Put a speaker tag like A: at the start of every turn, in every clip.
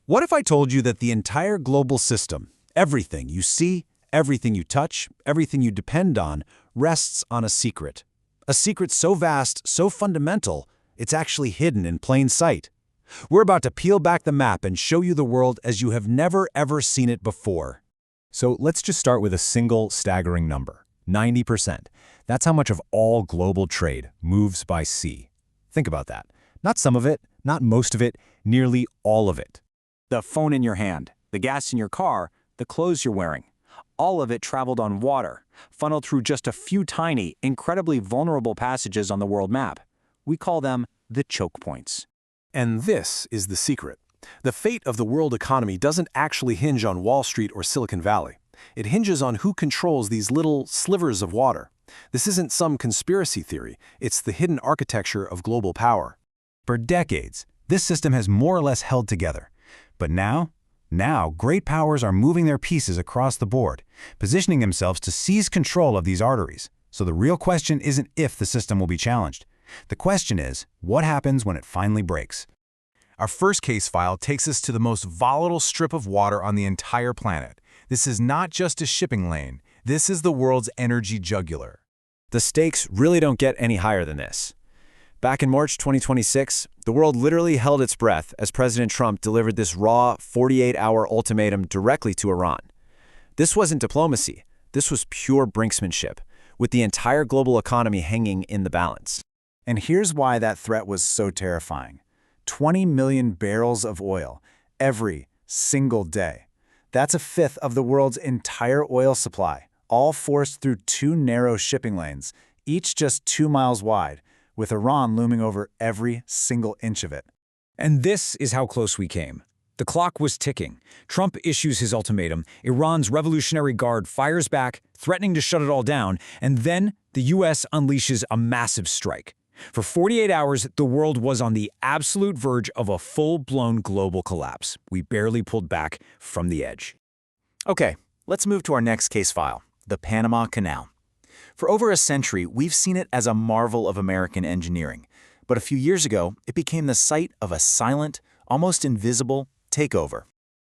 A: What if I told you that the entire global system, everything you see, everything you touch, everything you depend on, rests on a secret? A secret so vast, so fundamental, it's actually hidden in plain sight. We're about to peel back the map and show you the world as you have never ever seen it before.
B: So let's just start with a single staggering number, 90%. That's how much of all global trade moves by sea. Think about that. Not some of it, not most of it, nearly all of it.
C: The phone in your hand, the gas in your car, the clothes you're wearing. All of it traveled on water, funneled through just a few tiny, incredibly vulnerable passages on the world map. We call them the choke points.
D: And this is the secret. The fate of the world economy doesn't actually hinge on Wall Street or Silicon Valley. It hinges on who controls these little slivers of water. This isn't some conspiracy theory. It's the hidden architecture of global power.
A: For decades, this system has more or less held together. But now, great powers are moving their pieces across the board, positioning themselves to seize control of these arteries. So the real question isn't if the system will be challenged. The question is, what happens when it finally breaks?
E: Our first case file takes us to the most volatile strip of water on the entire planet. This is not just a shipping lane. This is the world's energy jugular.
B: The stakes really don't get any higher than this. Back in March 2026, the world literally held its breath as President Trump delivered this raw 48-hour ultimatum directly to Iran. This wasn't diplomacy. This was pure brinksmanship, with the entire global economy hanging in the balance.
C: And here's why that threat was so terrifying. 20 million barrels of oil every single day. That's a fifth of the world's entire oil supply, all forced through two narrow shipping lanes, each just 2 miles wide, with Iran looming over every single inch of it.
F: And this is how close we came. The clock was ticking. Trump issues his ultimatum, Iran's Revolutionary Guard fires back, threatening to shut it all down, and then the U.S. unleashes a massive strike. For 48 hours, the world was on the absolute verge of a full-blown global collapse. We barely pulled back from the edge.
C: Okay, let's move to our next case file, the Panama Canal. For over a century, we've seen it as a marvel of American engineering. But a few years ago, it became the site of a silent, almost invisible takeover.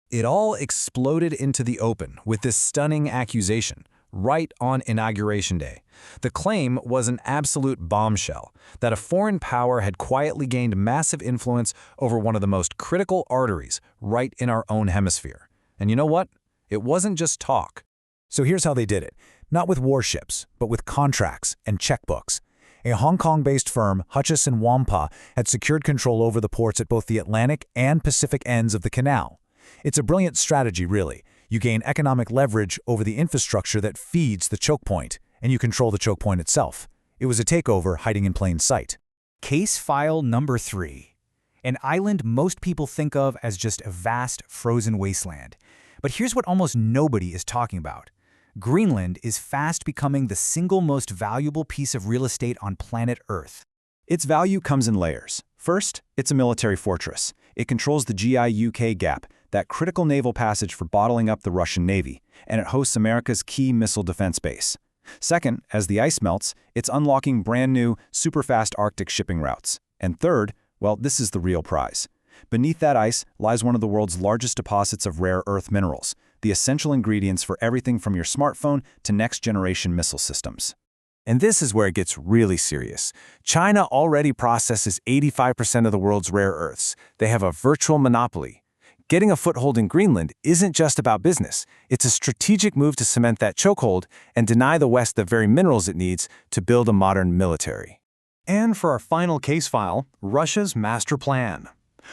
A: It all exploded into the open with this stunning accusation, right on Inauguration Day. The claim was an absolute bombshell, that a foreign power had quietly gained massive influence over one of the most critical arteries right in our own hemisphere. And you know what? It wasn't just talk. So here's how they did it. Not with warships, but with contracts and checkbooks. A Hong Kong-based firm, Hutchison Whampoa, had secured control over the ports at both the Atlantic and Pacific ends of the canal. It's a brilliant strategy, really. You gain economic leverage over the infrastructure that feeds the choke point, and you control the choke point itself. It was a takeover hiding in plain sight.
G: Case file number 3. An island most people think of as just a vast, frozen wasteland. But here's what almost nobody is talking about. Greenland is fast becoming the single most valuable piece of real estate on planet Earth.
B: Its value comes in layers. First, it's a military fortress. It controls the GIUK Gap, that critical naval passage for bottling up the Russian Navy, and it hosts America's key missile defense base. Second, as the ice melts, it's unlocking brand new, super-fast Arctic shipping routes. And third, well, this is the real prize. Beneath that ice lies one of the world's largest deposits of rare earth minerals, the essential ingredients for everything from your smartphone to next-generation missile systems.
C: And this is where it gets really serious. China already processes 85% of the world's rare earths. They have a virtual monopoly. Getting a foothold in Greenland isn't just about business. It's a strategic move to cement that chokehold and deny the West the very minerals it needs to build a modern military.
D: And for our final case file, Russia's master plan.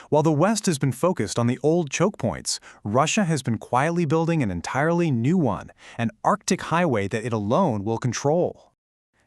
D: While the West has been focused on the old choke points, Russia has been quietly building an entirely new one, an Arctic highway that it alone will control.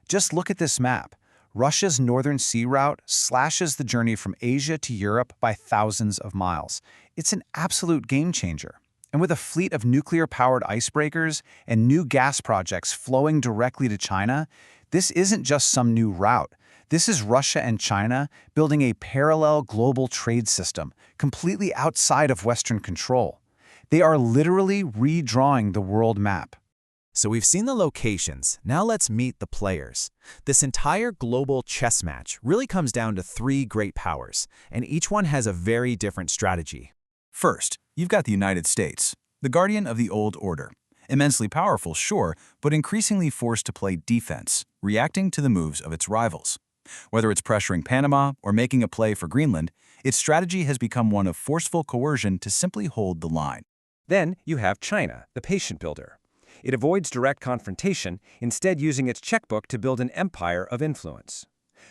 G: Just look at this map. Russia's northern sea route slashes the journey from Asia to Europe by thousands of miles. It's an absolute game changer. And with a fleet of nuclear-powered icebreakers and new gas projects flowing directly to China, this isn't just some new route. This is Russia and China building a parallel global trade system, completely outside of Western control. They are literally redrawing the world map.
H: So we've seen the locations, now let's meet the players. This entire global chess match really comes down to 3 great powers, and each one has a very different strategy.
C: First,
B: you've got the United States, the guardian of the old order. Immensely powerful, sure, but increasingly forced to play defense, reacting to the moves of its rivals. Whether it's pressuring Panama or making a play for Greenland, its strategy has become one of forceful coercion to simply hold the line.
F: Then you have China, the patient builder. It avoids direct confrontation, instead using its checkbook to build an empire of influence.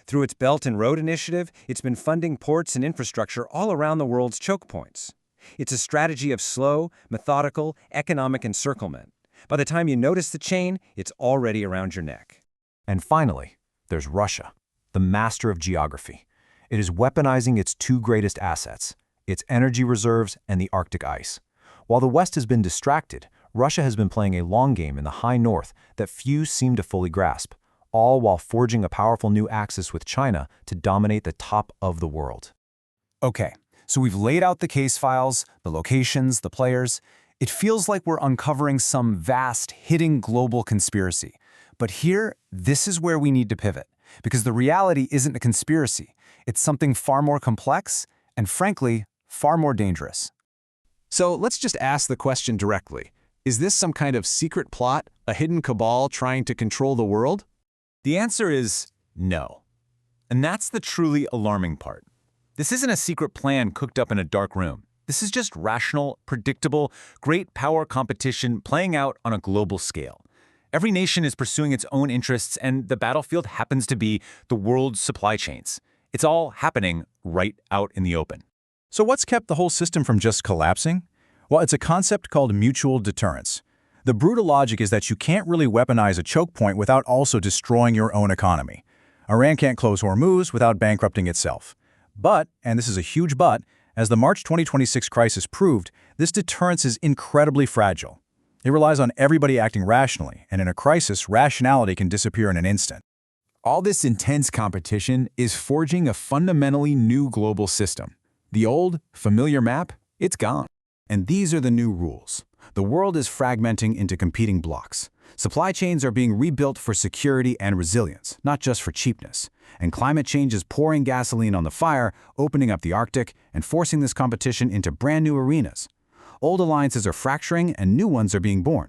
F: Through its Belt and Road Initiative, it's been funding ports and infrastructure all around the world's choke points. It's a strategy of slow, methodical, economic encirclement. By the time you notice the chain, it's already around your neck.
B: And finally, there's Russia, the master of geography. It is weaponizing its two greatest assets, its energy reserves and the Arctic ice. While the West has been distracted, Russia has been playing a long game in the high north that few seem to fully grasp, all while forging a powerful new axis with China to dominate the top of the world.
G: Okay, so we've laid out the case files, the locations, the players. It feels like we're uncovering some vast, hidden global conspiracy. But here, this is where we need to pivot, because the reality isn't a conspiracy. It's something far more complex and, frankly, far more dangerous.
D: So let's just ask the question directly. Is this some kind of secret plot, a hidden cabal trying to control the world?
B: The answer is no. And that's the truly alarming part. This isn't a secret plan cooked up in a dark room. This is just rational, predictable, great power competition playing out on a global scale. Every nation is pursuing its own interests, and the battlefield happens to be the world's supply chains. It's all happening right out in the open.
E: So what's kept the whole system from just collapsing? Well, it's a concept called mutual deterrence. The brutal logic is that you can't really weaponize a choke point without also destroying your own economy. Iran can't close Hormuz without bankrupting itself. But, and this is a huge but, as the March 2026 crisis proved, this deterrence is incredibly fragile. It relies on everybody acting rationally, and in a crisis, rationality can disappear in an instant.
I: All this intense competition is forging a fundamentally new global system. The old, familiar map, it's gone.
E: And these are the new rules. The world is fragmenting into competing blocks. Supply chains are being rebuilt for security and resilience, not just for cheapness. And climate change is pouring gasoline on the fire, opening up the Arctic, and forcing this competition into brand new arenas. Old alliances are fracturing and new ones are being born.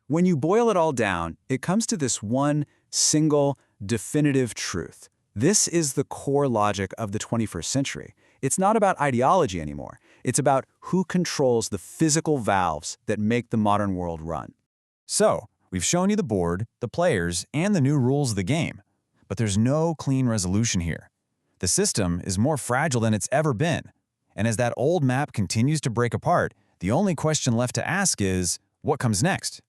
E: When you boil it all down, it comes to this one single, definitive truth. This is the core logic of the 21st century. It's not about ideology anymore. It's about who controls the physical valves that make the modern world run.
B: So, we've shown you the board, the players, and the new rules of the game. But there's no clean resolution here. The system is more fragile than it's ever been. And as that old map continues to break apart, the only question left to ask is, what comes next?